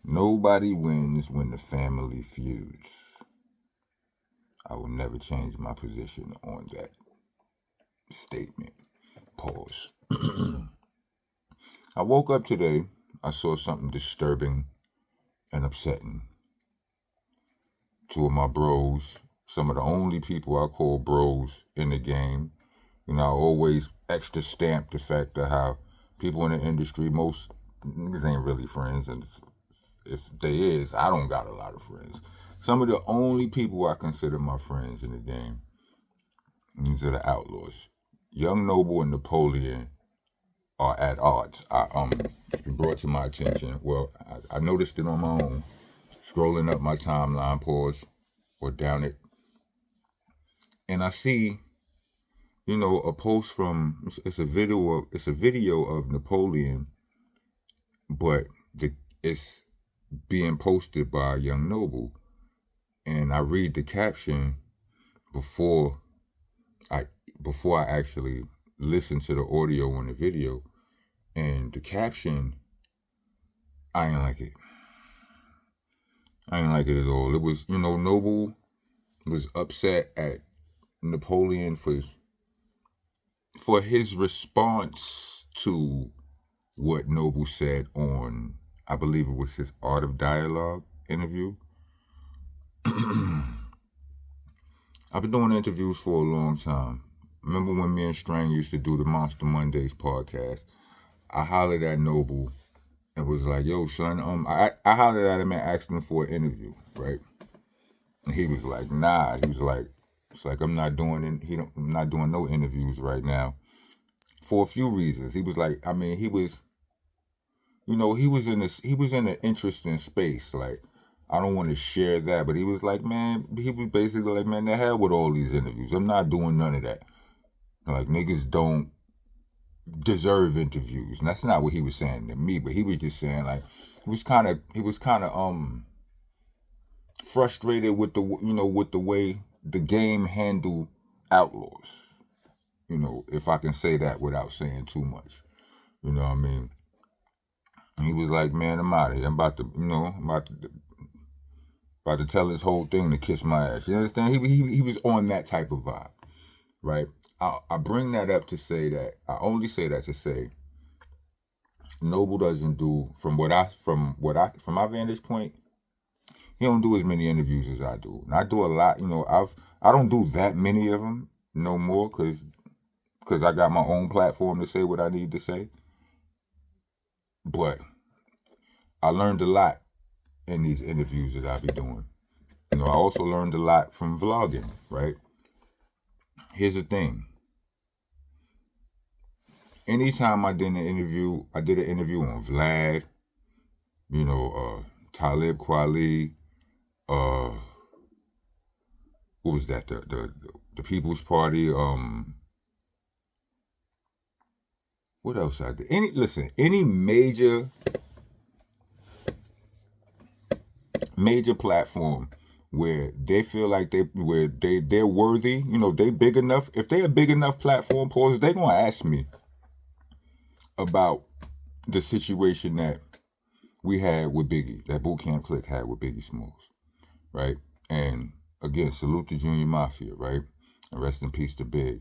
Nobody wins when the family feuds. I will never change my position on that statement. Pause. I woke up today, I saw something disturbing and upsetting. Two of my bros, some of the only people I call bros in the game. You know, I always extra stamp the fact of how people in the industry, most niggas ain't really friends, and if they is, I don't got a lot of friends. Some of the only people I consider my friends in the game, these are the Outlaws. Young Noble and Napoleon are at odds. It's been brought to my attention. Well, I noticed it on my own, scrolling up my timeline, pause, or down it, and I see, a post from it's a video of Napoleon, but it's being posted by Young Noble, and I read the caption before I before I actually listen to the audio on the video, and the caption, I ain't like it. I ain't like it at all. It was, Noble was upset at Napoleon for his response to what Noble said on, I believe it was his Art of Dialogue interview. I've been doing interviews for a long time. Remember when me and Strang used to do the Monster Mondays podcast? I hollered at Noble and was like, "Yo, son," I hollered at him and asked him for an interview, right? And he was like, "Nah." He was like, "It's like I'm not doing I'm not doing no interviews right now," for a few reasons. He was like, I mean, he was he was in an interesting space. Like, I don't want to share that, but he was like, man, he was basically like, man, the hell with all these interviews. I'm not doing none of that. Like, niggas don't deserve interviews. And that's not what he was saying to me, but he was just saying, like, he was kind of frustrated with the way the game handled Outlaws. If I can say that without saying too much. You know what I mean? He was like, man, I'm out of here. I'm about to tell this whole thing to kiss my ass. You understand? He was on that type of vibe, right? I bring that up to say that I only say that to say Noble doesn't do from my vantage point. He don't do as many interviews as I do, and I do a lot. I don't do that many of them no more because I got my own platform to say what I need to say. But I learned a lot in these interviews that I be doing. I also learned a lot from vlogging, right? Here's the thing. Anytime I did an interview on Vlad, Talib Kweli, what was that? The People's Party, what else I did? Any major platform where they feel like they're worthy, they big enough. If they a big enough platform, pause, they gonna ask me about the situation that we had with Biggie, that Boot Camp Click had with Biggie Smalls, right? And again, salute to Junior Mafia, right? And rest in peace to Big.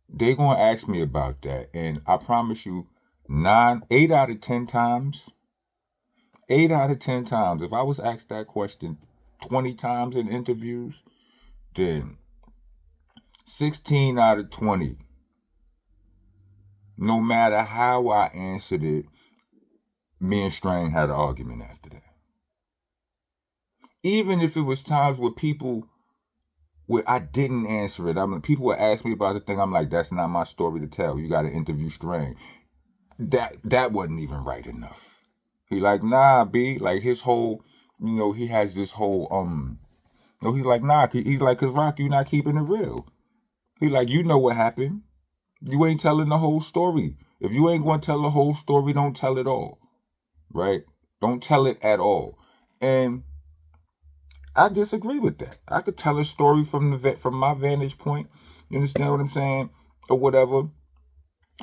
They gonna ask me about that, and I promise you, 8 out of 10 times, if I was asked that question 20 times in interviews, then 16 out of 20, no matter how I answered it, me and Strang had an argument after that. Even if it was times where I didn't answer it. I mean, people would ask me about the thing. I'm like, that's not my story to tell. You got to interview Strang. That wasn't even right enough. He like, nah, B. Like, his whole, he has this whole, he's like, nah. He's like, cause Rock, you not keeping it real. He like, you know what happened. You ain't telling the whole story. If you ain't going to tell the whole story, don't tell it all. Right? Don't tell it at all. And I disagree with that. I could tell a story from my vantage point. You understand what I'm saying? Or whatever.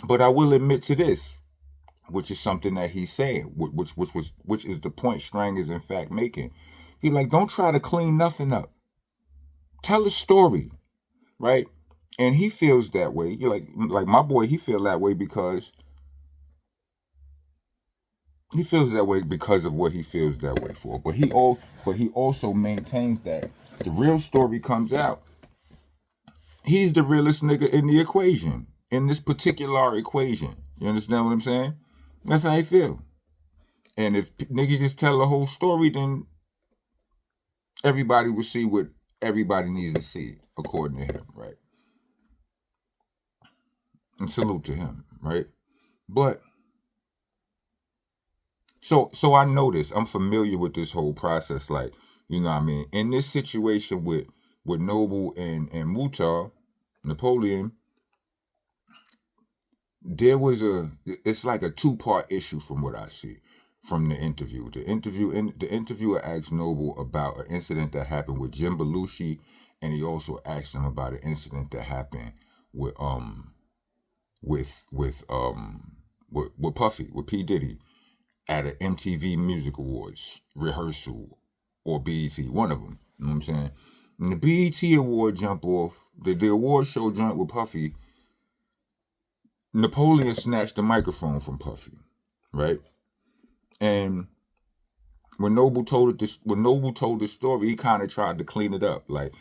But I will admit to this. which is something that he's saying, which is the point Strang is in fact making. He like, don't try to clean nothing up. Tell a story, right? And he feels that way. You're like my boy, he feels that way because of what he feels that way for. But he also maintains that the real story comes out. He's the realest nigga in the equation, in this particular equation. You understand what I'm saying? That's how he feel. And if niggas just tell the whole story, then everybody will see what everybody needs to see, according to him, right? And salute to him, right? But so I noticed, I'm familiar with this whole process, like, you know what I mean? In this situation with Noble and Mutar, Napoleon, it's like a two-part issue from what I see from the interview. The interviewer asked Noble about an incident that happened with Jim Belushi, and he also asked him about an incident that happened with Puffy, with P. Diddy, at an MTV Music Awards rehearsal or BET, one of them. You know what I'm saying? And the BET award jump off, the award show joint with Puffy, Napoleon snatched the microphone from Puffy, right? And when Noble told the story, he kind of tried to clean it up, like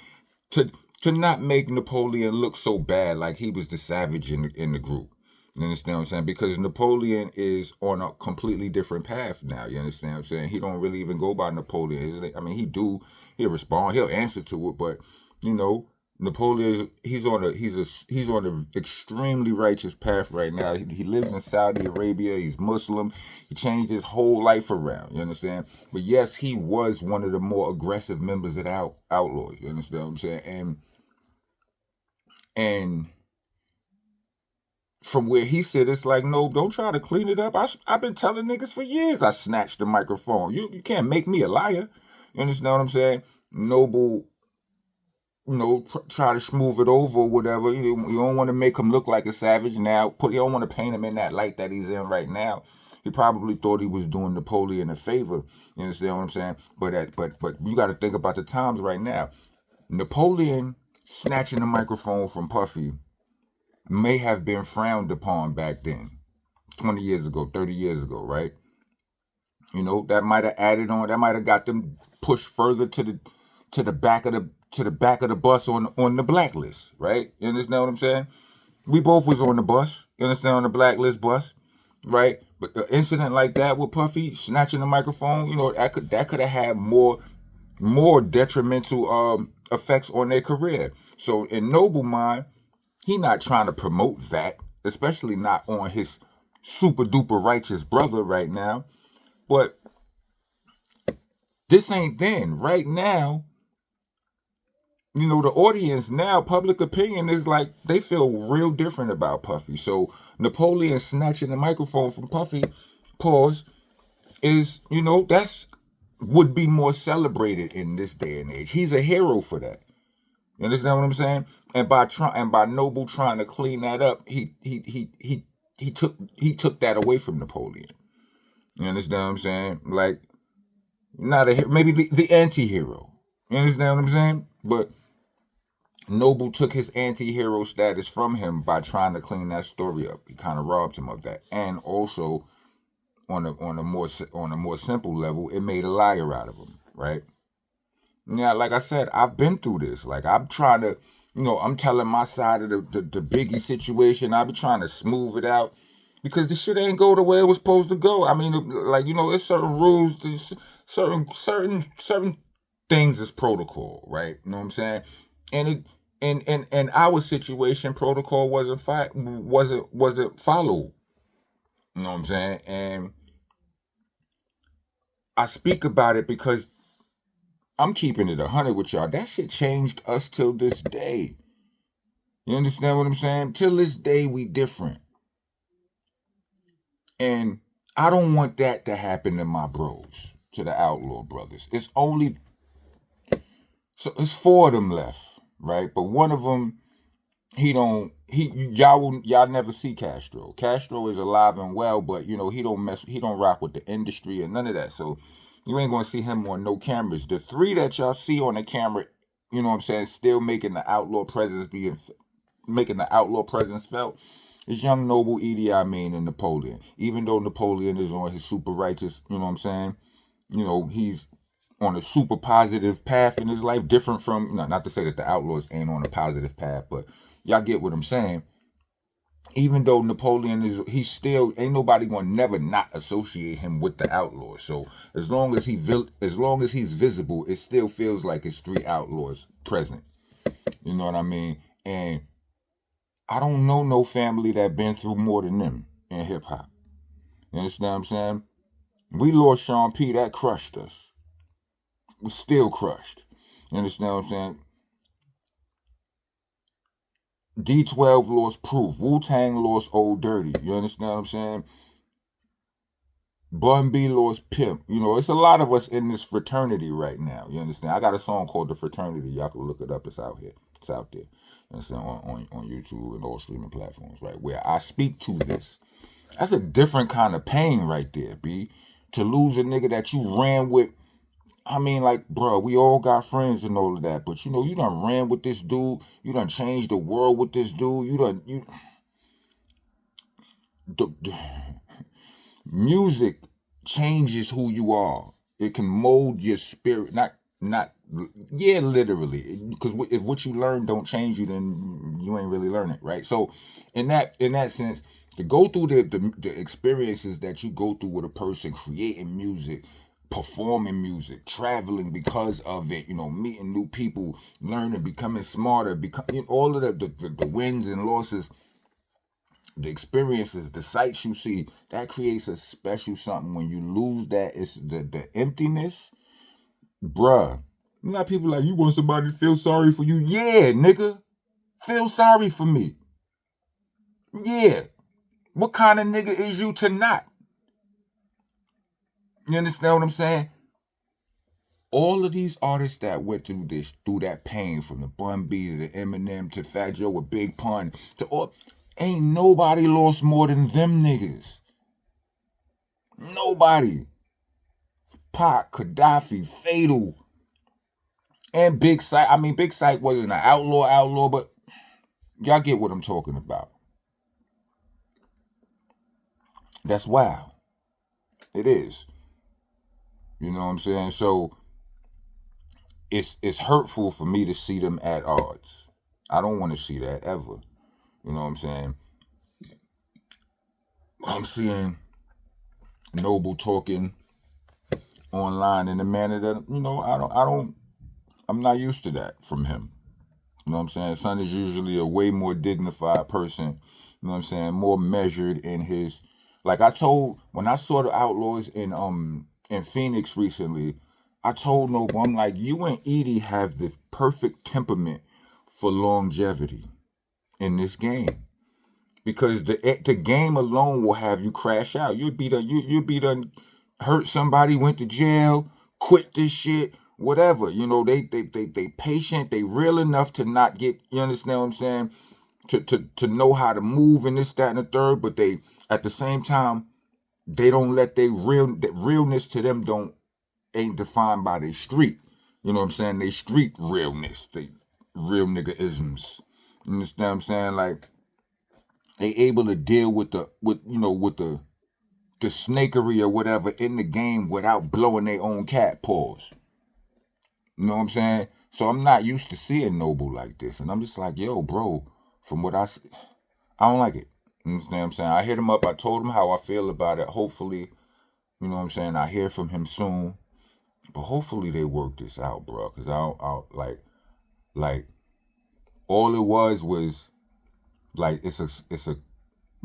to not make Napoleon look so bad, like he was the savage in the group. You understand what I'm saying? Because Napoleon is on a completely different path now. You understand what I'm saying? He don't really even go by Napoleon. I mean, he'll respond, he'll answer to it, but you know, Napoleon, he's on an extremely righteous path right now. He lives in Saudi Arabia. He's Muslim. He changed his whole life around. You understand? But yes, he was one of the more aggressive members of the Outlaws. You understand what I'm saying? And from where he said, it's like, no, don't try to clean it up. I've been telling niggas for years I snatched the microphone. You can't make me a liar. You understand what I'm saying? Noble, you know, try to smooth it over or whatever. You don't want to make him look like a savage now. You don't want to paint him in that light that he's in right now. He probably thought he was doing Napoleon a favor. You understand what I'm saying? But you got to think about the times right now. Napoleon snatching the microphone from Puffy may have been frowned upon back then, 20 years ago, 30 years ago, right? You know, that might have added on, that might have got them pushed further to the back of the bus on the blacklist, right? You understand what I'm saying? We both was on the bus, you understand, on the blacklist bus, right? But an incident like that with Puffy snatching the microphone, you know, that could have had more detrimental effects on their career. So in Noble mind, he not trying to promote that, especially not on his super duper righteous brother right now. But this ain't then. Right now, you know, the audience now, public opinion is like, they feel real different about Puffy. So Napoleon snatching the microphone from Puffy, pause, is, you know, that's would be more celebrated in this day and age. He's a hero for that. You understand what I'm saying? And by Noble trying to clean that up, he took that away from Napoleon. You understand what I'm saying? Like, not a maybe the anti-hero. You understand what I'm saying? But Noble took his anti-hero status from him by trying to clean that story up. He kind of robbed him of that, and also on a more simple level, it made a liar out of him, right? Yeah, like I said, I've been through this. Like, I'm trying to, you know, I'm telling my side of the Biggie situation. I be trying to smooth it out because the shit ain't go the way it was supposed to go. I mean, like, you know, it's certain rules, certain things is protocol, right? You know what I'm saying? And and our situation, protocol wasn't followed. You know what I'm saying? And I speak about it because I'm keeping it 100 with y'all. That shit changed us till this day. You understand what I'm saying? Till this day, we different. And I don't want that to happen to my bros, to the Outlaw brothers. It's 4 of them left, right? But one of them y'all never see Castro. Castro is alive and well, but you know, he don't rock with the industry and none of that. So you ain't gonna see him on no cameras. The three that y'all see on the camera, you know what I'm saying, still making the outlaw presence felt, is Young Noble, Idi Amin, and Napoleon. Even though Napoleon is on his super righteous, you know what I'm saying, you know, he's on a super positive path in his life, different from, not to say that the Outlaws ain't on a positive path, but y'all get what I'm saying. Even though Napoleon he's still, ain't nobody gonna never not associate him with the Outlaws. So as long as he's visible, it still feels like it's three outlaws present. You know what I mean? And I don't know no family that been through more than them in hip hop. You understand what I'm saying? We lost Sean P. That crushed us. We're still crushed. You understand what I'm saying? D12 lost Proof. Wu-Tang lost Old Dirty. You understand what I'm saying? Bun B lost Pimp. You know, it's a lot of us in this fraternity right now. You understand? I got a song called The Fraternity. Y'all can look it up. It's out here. It's out there. You understand? On YouTube and all streaming platforms, right? Where I speak to this. That's a different kind of pain right there, B. To lose a nigga that you ran with. I mean, like, bro, we all got friends and all of that, but you know, you done ran with this dude. You done changed the world with this dude. Music changes who you are. It can mold your spirit. Not, yeah, literally. Because if what you learn don't change you, then you ain't really learning, right? So, in that sense, to go through the experiences that you go through with a person creating music, performing music, traveling because of it, you know, meeting new people, learning, becoming smarter, all of the wins and losses, the experiences, the sights you see, that creates a special something. When you lose that, it's the emptiness, bruh. You got people like, you want somebody to feel sorry for you? Yeah, nigga. Feel sorry for me. Yeah. What kind of nigga is you to not? You understand what I'm saying? All of these artists that went through that pain, from the Bun B to the Eminem to Fat Joe with Big Pun to all, ain't nobody lost more than them niggas. Nobody. Pac, Gaddafi, Fatal, and Big Sight. I mean, Big Sight wasn't an outlaw, but y'all get what I'm talking about. That's wild. It is. You know what I'm saying? So it's hurtful for me to see them at odds. I don't want to see that ever. You know what I'm saying? I'm seeing Noble talking online in a manner that, you know, I'm not used to that from him. You know what I'm saying? Son is usually a way more dignified person. You know what I'm saying? More measured in his, like when I saw the Outlaws in Phoenix recently, I told Noble, I'm like, you and Edie have the perfect temperament for longevity in this game. Because the game alone will have you crash out. You'll be done hurt somebody, went to jail, quit this shit, whatever. You know, they patient, they real enough to not get, you understand what I'm saying? To know how to move in this, that, and the third, but they at the same time, they don't let realness to them ain't defined by their street. You know what I'm saying? They street realness, they real nigga isms. You understand what I'm saying? Like, they able to deal with the snakery or whatever in the game without blowing their own cat paws. You know what I'm saying? So I'm not used to seeing Noble like this, and I'm just like, yo, bro. From what I don't like it. You understand what I'm saying? I hit him up. I told him how I feel about it. Hopefully, you know what I'm saying, I hear from him soon. But hopefully they work this out, bro. Cause like all it was like it's a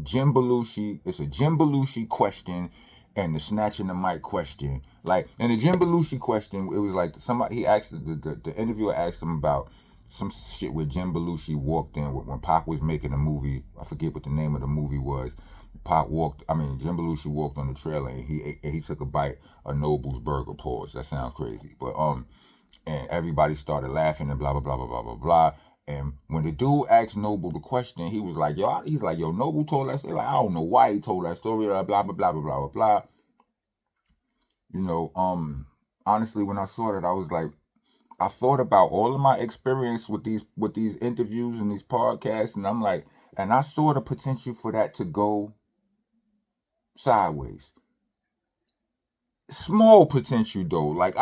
Jim Belushi question and the snatching the mic question. Like, and the Jim Belushi question, it was like somebody, he asked, the interviewer asked him about some shit where Jim Belushi walked in when Pac was making a movie. I forget what the name of the movie was. Jim Belushi walked on the trailer and he took a bite of Noble's burger. Pause. That sounds crazy. But and everybody started laughing and blah blah blah blah blah blah blah. And when the dude asked Noble the question, he was like, he's like, yo, Noble told that story. Like, I don't know why he told that story, blah, blah, blah, blah, blah, blah, blah. You know, honestly, when I saw that, I was like, I thought about all of my experience with these interviews and these podcasts, and I'm like, and I saw the potential for that to go sideways. Small potential though. Like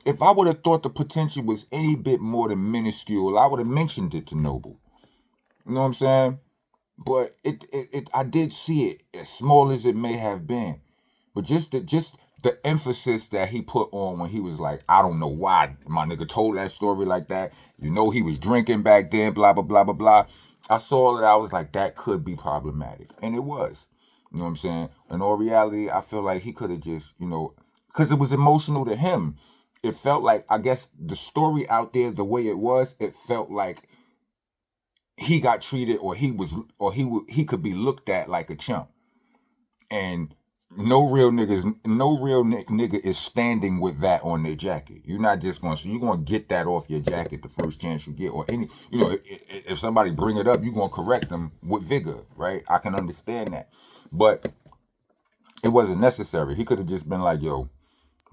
if I would have thought the potential was any bit more than minuscule, I would have mentioned it to Noble. You know what I'm saying? But I did see it, as small as it may have been. But just the emphasis that he put on when he was like, I don't know why my nigga told that story like that. You know he was drinking back then, blah, blah, blah, blah, blah. I saw that, I was like, that could be problematic. And it was. You know what I'm saying? In all reality, I feel like he could have just, you know, because it was emotional to him. It felt like, I guess, the story out there, the way it was, it felt like he got treated, or he could be looked at like a chump. And no real nigga is standing with that on their jacket. You're not just you're gonna get that off your jacket the first chance you get, or any, you know, if somebody bring it up, you're gonna correct them with vigor, right? I can understand that, but it wasn't necessary. He could have just been like, yo,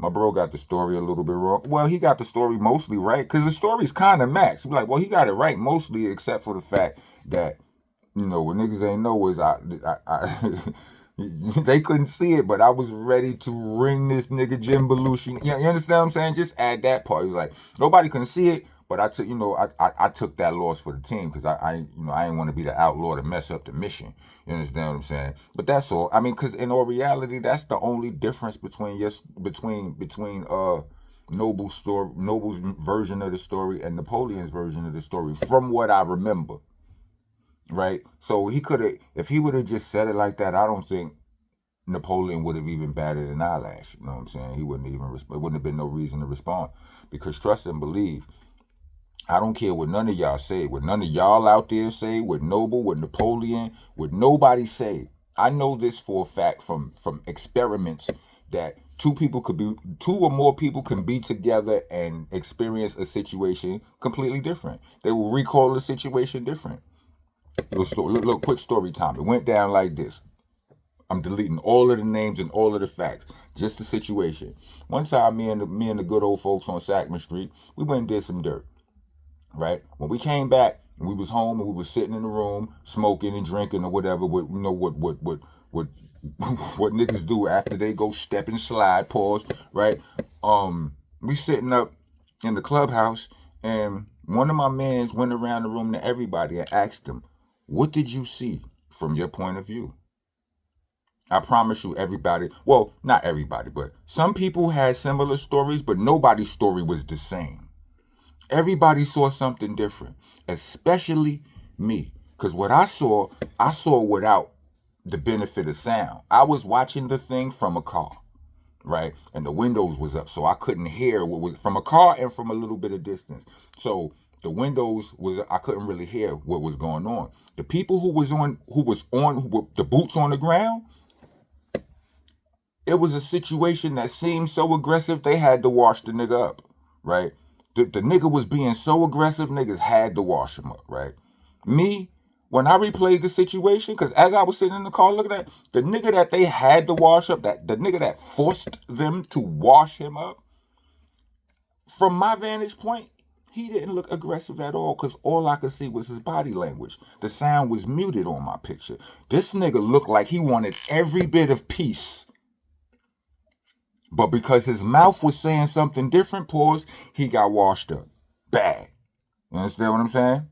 my bro got the story a little bit wrong. Well, he got the story mostly right, because the story's kind of matched. Like, well, he got it right mostly, except for the fact that, you know, what niggas ain't know is I they couldn't see it, but I was ready to ring this nigga Jim Belushi. You understand what I'm saying? Just add that part. He's like, nobody couldn't see it, but I took, you know, I took that loss for the team, because I didn't want to be the outlaw to mess up the mission. You understand what I'm saying? But that's all. I mean, because in all reality, that's the only difference between Noble's version of the story and Napoleon's version of the story, from what I remember. Right? So he could have, if he would have just said it like that, I don't think Napoleon would have even batted an eyelash. You know what I'm saying? He wouldn't even it wouldn't have been no reason to respond, because trust and believe, I don't care what none of y'all say, what none of y'all out there say, what Noble, what Napoleon, what nobody say. I know this for a fact from experiments, that two or more people can be together and experience a situation completely different. They will recall the situation different. Look, quick story time. It went down like this. I'm deleting all of the names and all of the facts. Just the situation. One time, me and the good old folks on Sackman Street, we went and did some dirt. Right? When we came back, and we was home, and we was sitting in the room smoking and drinking or whatever. What what niggas do after they go step and slide. Pause. Right? We sitting up in the clubhouse, and one of my mans went around the room to everybody and asked them, what did you see from your point of view? I promise you, everybody, well, not everybody, but some people had similar stories, but nobody's story was the same. Everybody saw something different, especially me. Because what I saw without the benefit of sound. I was watching the thing from a car, right? And the windows was up, so I couldn't hear what was from a car and from a little bit of distance. So the windows I couldn't really hear what was going on. The people who were the boots on the ground, it was a situation that seemed so aggressive, they had to wash the nigga up, right? The nigga was being so aggressive, niggas had to wash him up, right? Me, when I replayed the situation, because as I was sitting in the car looking at the nigga that they had to wash up, the nigga that forced them to wash him up, from my vantage point, he didn't look aggressive at all, because all I could see was his body language. The sound was muted on my picture. This nigga looked like he wanted every bit of peace. But because his mouth was saying something different, pause, he got washed up. Bad. You understand what I'm saying?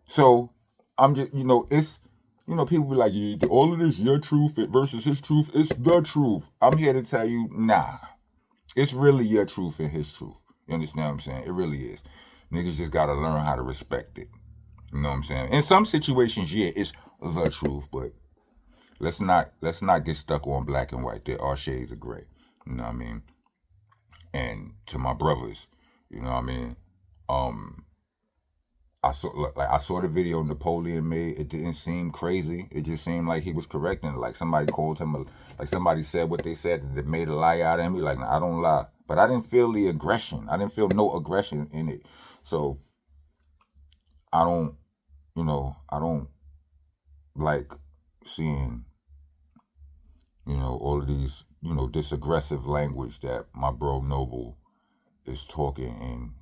So, I'm just, it's, people be like, all of this, your truth versus his truth, it's the truth. I'm here to tell you, nah. It's really your truth and his truth. You understand what I'm saying? It really is. Niggas just gotta learn how to respect it. You know what I'm saying? In some situations, yeah, it's the truth, but let's not get stuck on black and white. There are shades of gray. You know what I mean? And to my brothers, you know what I mean? I saw the video Napoleon made. It didn't seem crazy. It just seemed like he was correcting. Like somebody called him, like somebody said what they said that made a lie out of him. He like, nah, I don't lie. But I didn't feel the aggression. I didn't feel no aggression in it. So I don't, I don't like seeing, all of these, this aggressive language that my bro Noble is talking, and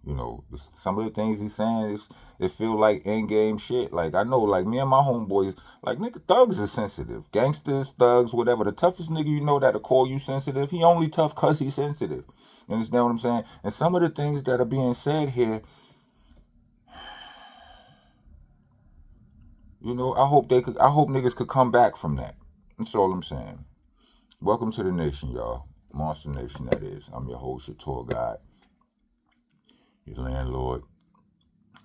some of the things he's saying it feel like end game shit. Like, I know, like, me and my homeboys, like, nigga, thugs are sensitive, gangsters, thugs, whatever. The toughest nigga that'll call you sensitive, he only tough cause he's sensitive. You understand what I'm saying? And some of the things that are being said here, I hope niggas could come back from that. That's all I'm saying. Welcome to the nation, y'all. Monster Nation, that is. I'm your host, your tour guide, your landlord,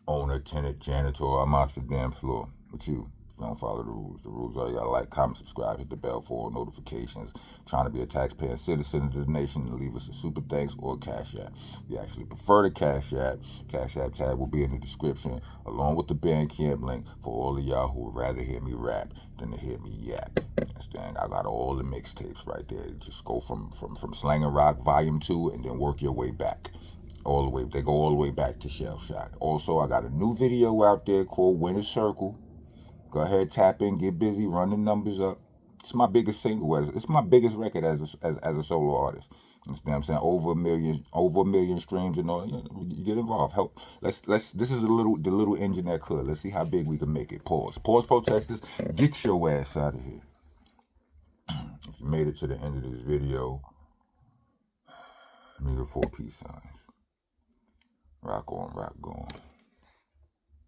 owner, tenant, janitor. I'm out the damn floor with you. If you don't follow the rules are you gotta like, comment, subscribe, hit the bell for all notifications. Trying to be a taxpaying citizen of the nation, and leave us a super thanks or a Cash App. We actually prefer the Cash App. Cash App tag will be in the description, along with the Bandcamp link for all of y'all who would rather hear me rap than to hear me yap. Understand? I got all the mixtapes right there. Just go from Slang and Rock Volume 2 and then work your way back. They go all the way back to Shell Shock. Also, I got a new video out there called Winner's Circle. Go ahead, tap in, get busy, run the numbers up. It's my biggest single. It's my biggest record as a solo artist. You understand what I'm saying? Over a million streams and all. You get involved. Help. Let's. This is the little engine that could. Let's see how big we can make it. Pause, protesters. Get your ass out of here. If you made it to the end of this video, need the 4 peace signs. Rock on, rock on.